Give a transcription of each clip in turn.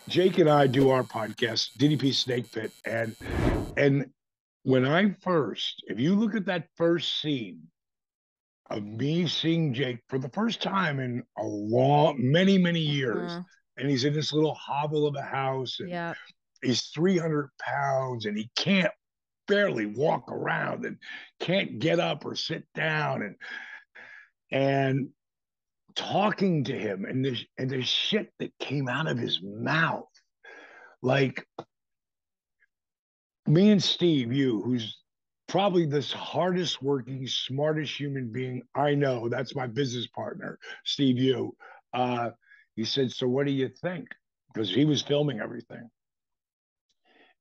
Jake and I do our podcast, DDP Snake Pit, and when I first, if you look at that first scene of me seeing Jake for the first time in a many years, Uh, and he's in this little hovel of a house, and yeah. he's 300 pounds, and he can't barely walk around and can't get up or sit down, and talking to him and the shit that came out of his mouth, like me and Steve, you, who's probably the hardest working, smartest human being I know. That's my business partner, Steve, you. Uh, he said, "So what do you think?" Because he was filming everything.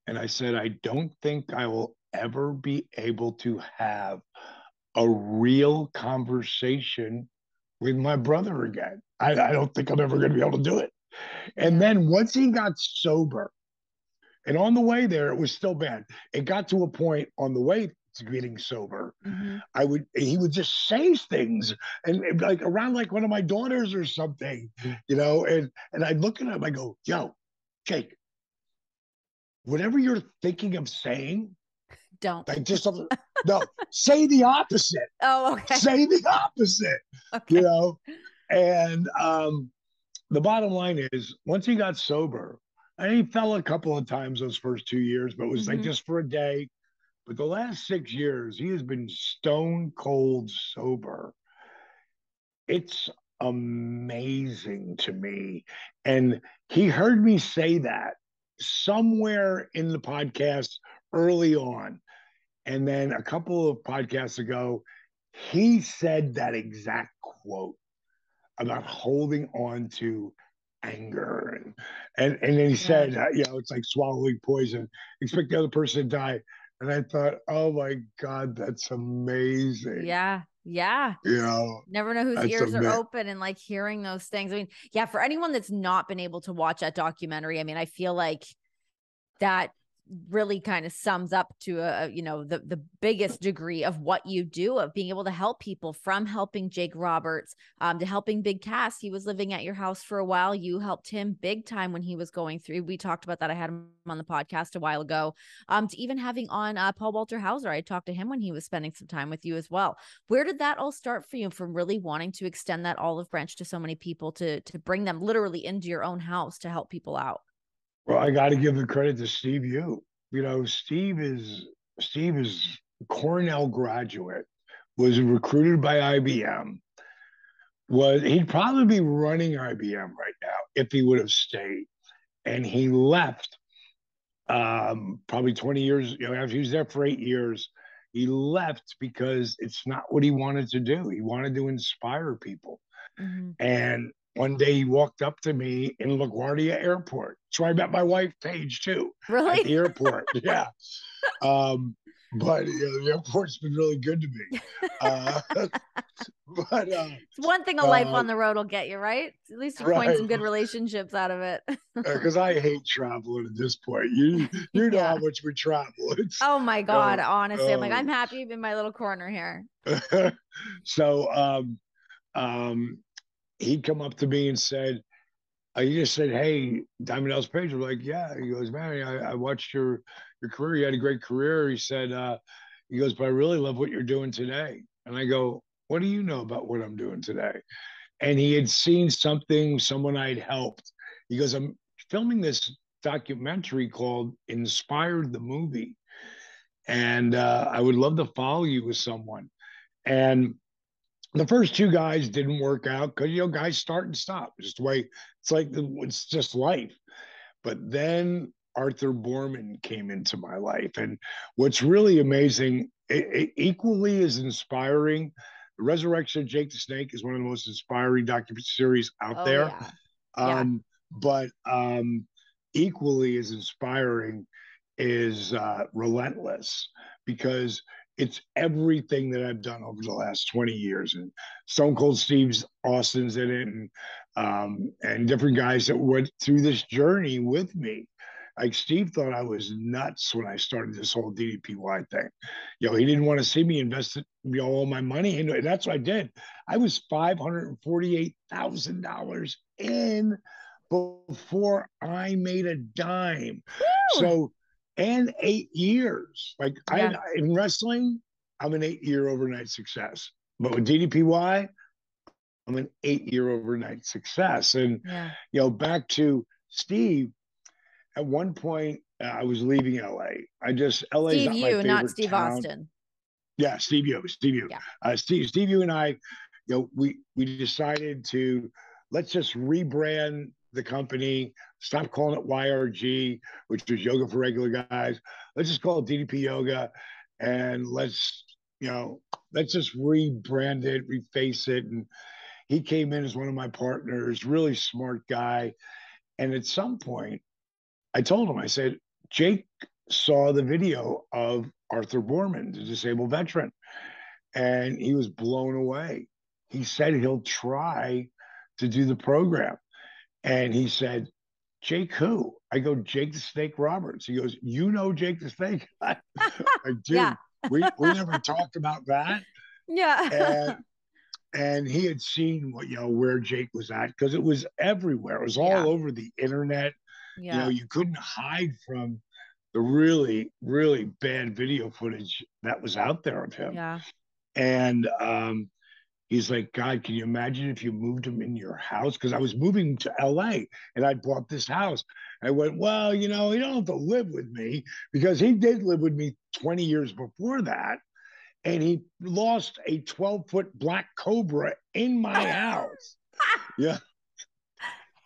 And I said, "I don't think I will ever be able to have a real conversation with my brother again. I don't think I'm ever going to be able to do it." And Yeah. then once he got sober, and on the way there, it was still bad. It got to a point on the way to getting sober, Hmm. he would just say things and like around like one of my daughters or something, and I'd look at him, I go, "Yo, Jake, whatever you're thinking of saying, Don't. like just something, no, say the opposite. Oh, okay. Say the opposite, you Okay. know." And the bottom line is, once he got sober, and he fell a couple of times those first 2 years, but it was like Hmm. just for a day. But the last 6 years, he has been stone cold sober. It's amazing to me. And he heard me say that somewhere in the podcast early on. And then a couple of podcasts ago, he said that exact quote about holding on to anger, and then he Yeah. said, it's like swallowing poison, expect the other person to die. And I thought, oh my God, that's amazing. Yeah. Yeah. you know Never know whose that's ears are amazing. open and like hearing those things. I mean, yeah, for anyone that's not been able to watch that documentary, I mean, I feel like that really kind of sums up to the biggest degree of what you do, of being able to help people, from helping Jake Roberts, to helping Big Cass. He was living at your house for a while. You helped him big time when he was going through. We talked about that. I had him on the podcast a while ago. To even having on Paul Walter Hauser. I talked to him when he was spending some time with you as well. Where did that all start for you, from really wanting to extend that olive branch to so many people, to bring them literally into your own house to help people out? Well, I got to give the credit to Steve. Steve is Cornell graduate, was recruited by IBM. He'd probably be running IBM right now if he would have stayed. And he left probably 20 years, after he was there for 8 years. He left because it's not what he wanted to do. He wanted to inspire people. Mm-hmm. And one day he walked up to me in LaGuardia Airport. So I met my wife, Paige, too, at Really? the airport. Yeah. Um, but the airport's been really good to me. Uh, but It's one thing a life uh, on the road will get you, right? At least you coined right, some good relationships out of it. because I hate traveling at this point. You know Yeah. how much we travel. It's Oh my God. uh, Honestly, I'm like, uh, I'm happy in my little corner here. so um, he'd come up to me and said, he just said, "Hey, Diamond Dallas Page." I'm like, "Yeah." He goes, "Man, I watched your career. You had a great career." He said, he goes, "But I really love what you're doing today." And I go, "What do you know about what I'm doing today?" And he had seen someone I'd helped. He goes, "I'm filming this documentary called Inspired the Movie, and I would love to follow you with someone." And the first two guys didn't work out because guys start and stop. It's just the way it's just life. But then Arthur Borman came into my life, and what's really amazing, it equally is inspiring. The Resurrection of Jake the Snake is one of the most inspiring documentary series out Oh there. yeah. Yeah. But equally as inspiring is Relentless, because it's everything that I've done over the last 20 years. And Stone Cold Steve Austin's in it, and different guys that went through this journey with me. Like Steve thought I was nuts when I started this whole DDPY thing. He didn't want to see me invest all my money into it. And that's what I did. I was $548,000 in before I made a dime. Woo! So, and 8 years. Like I Yeah. in wrestling, I'm an 8 year overnight success. But with DDPY, I'm an 8 year overnight success. And Yeah. back to Steve. At one point, I was leaving LA. LA is Steve, not my you, not favorite Steve town. Austin. Yeah, Steve you, Yeah. Steve you and I, we decided to let's just rebrand the company, stop calling it YRG, which was Yoga for Regular Guys. Let's just call it DDP Yoga, and let's just rebrand it, reface it. And he came in as one of my partners, really smart guy. And at some point, I told him, I said, Jake saw the video of Arthur Borman, the disabled veteran, and he was blown away. He said he'll try to do the program. And he said, Jake, who? I go, Jake the Snake Roberts. He goes, you know Jake the Snake? Like, Yeah. dude, we never talked about that. Yeah. And he had seen where Jake was at because it was everywhere. It was all Yeah. over the internet. Yeah. You couldn't hide from the really, really bad video footage that was out there of him. Yeah. And he's like, God, can you imagine if you moved him in your house? Because I was moving to LA and I bought this house. I went, well, he don't have to live with me because he did live with me 20 years before that. And he lost a 12-foot black cobra in my house. Yeah.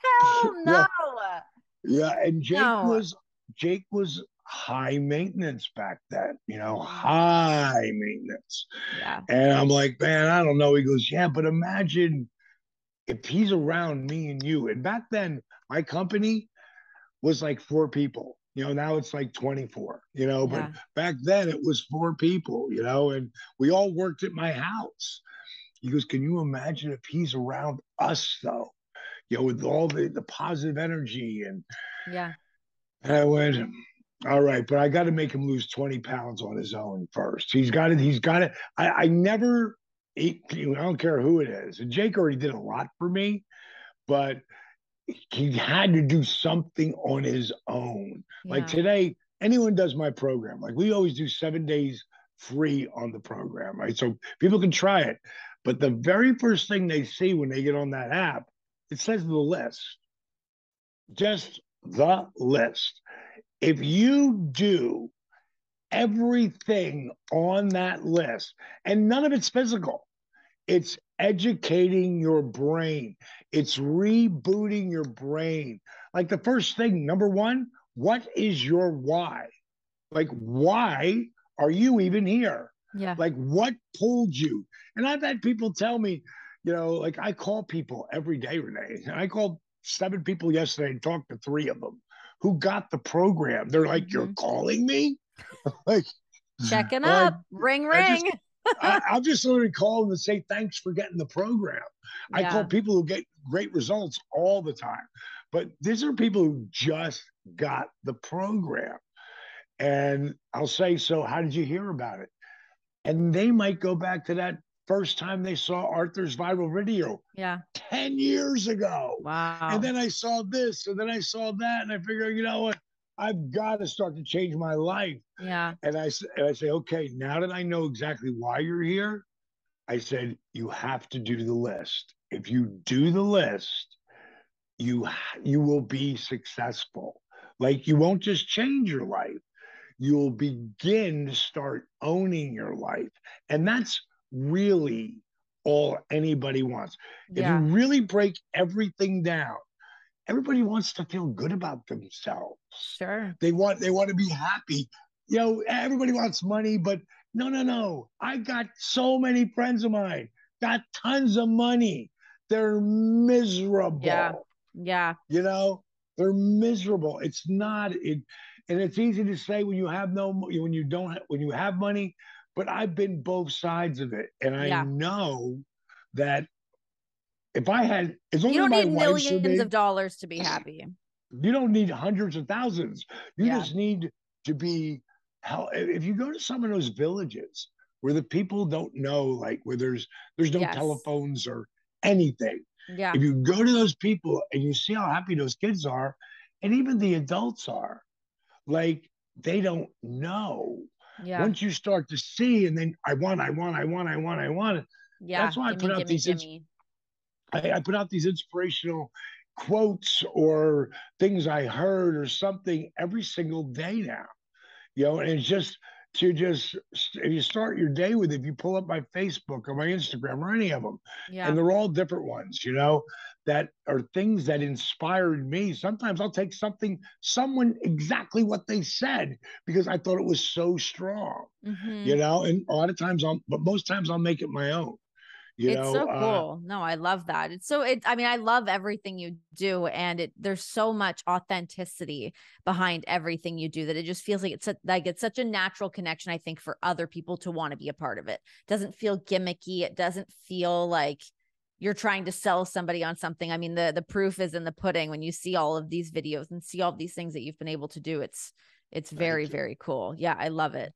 Hell Yeah. no. Yeah. And No. Jake was high maintenance back then, high maintenance. Yeah. And I'm like, man, I don't know. He goes, yeah, but imagine if he's around me and you. And back then, my company was like 4 people. Now it's like 24, but Yeah. back then it was 4 people, and we all worked at my house. He goes, can you imagine if he's around us though, with all the positive energy Yeah. and I went, all right, but I got to make him lose 20 pounds on his own first. He's got it. He's got it. I never, I don't care who it is. And Jake already did a lot for me, but he had to do something on his own. Like Yeah. today, anyone does my program. Like we always do 7 days free on the program, right? So people can try it. But the very first thing they see when they get on that app, it says the list, just the list. If you do everything on that list, and none of it's physical, it's educating your brain, it's rebooting your brain. Like the first thing, number one, what is your why? Like, why are you even here? Yeah. Like, what pulled you? And I've had people tell me, like I call people every day, Renee. And I called 7 people yesterday and talked to 3 of them who got the program. They're like, Mm-hmm. you're calling me? like, Checking like, up. Ring, I just, ring. I'll just literally call them and say, thanks for getting the program. I call Yeah. people who get great results all the time. But these are people who just got the program. And I'll say, so how did you hear about it? And they might go back to that first time they saw Arthur's viral video Yeah. 10 years ago. And Wow. then I saw this, and then I saw that, and I figure, you know what? I've got to start to change my life. Yeah. And I say, okay, now that I know exactly why you're here, I said, you have to do the list. If you do the list, you you will be successful. Like you won't just change your life, you'll begin to start owning your life. And that's really all anybody wants. If you Yeah. really break everything down, everybody wants to feel good about themselves. Sure. They want to be happy. Everybody wants money, but no, no, no. I got so many friends of mine, got tons of money. They're Yeah. miserable. Yeah. They're miserable. It's not it, and it's easy to say when you have no, when you don't, when you have money. But I've been both sides of it, and I Yeah. know that if I had, as long You as don't my need wife's with millions me, of dollars to be happy. you don't need hundreds of thousands. You Yeah. just need to be how if you go to some of those villages where the people don't know, like where there's no Yes. telephones or anything. Yeah. If you go to those people and you see how happy those kids are, and even the adults are, like they don't know. Yeah. Once you start to see, and then I want. Yeah. That's why Gimme, gimme, gimme. I put out these inspirational quotes or things I heard or something every single day now. And it's just to just if you start your day with, if you pull up my Facebook or my Instagram or any of them, and Yeah. they're all different ones, that are things that inspired me. Sometimes I'll take someone exactly what they said because I thought it was so strong, Mm-hmm. and a lot of times but most times I'll make it my own, you It's know. so cool. No, I love that. I mean, I love everything you do, and there's so much authenticity behind everything you do that it just feels like it's such a natural connection, I think, for other people to want to be a part of it. It doesn't feel gimmicky. It doesn't feel like you're trying to sell somebody on something. I mean, the proof is in the pudding when you see all of these videos and see all of these things that you've been able to do. It's very, Thank you. very cool. Yeah, I love it.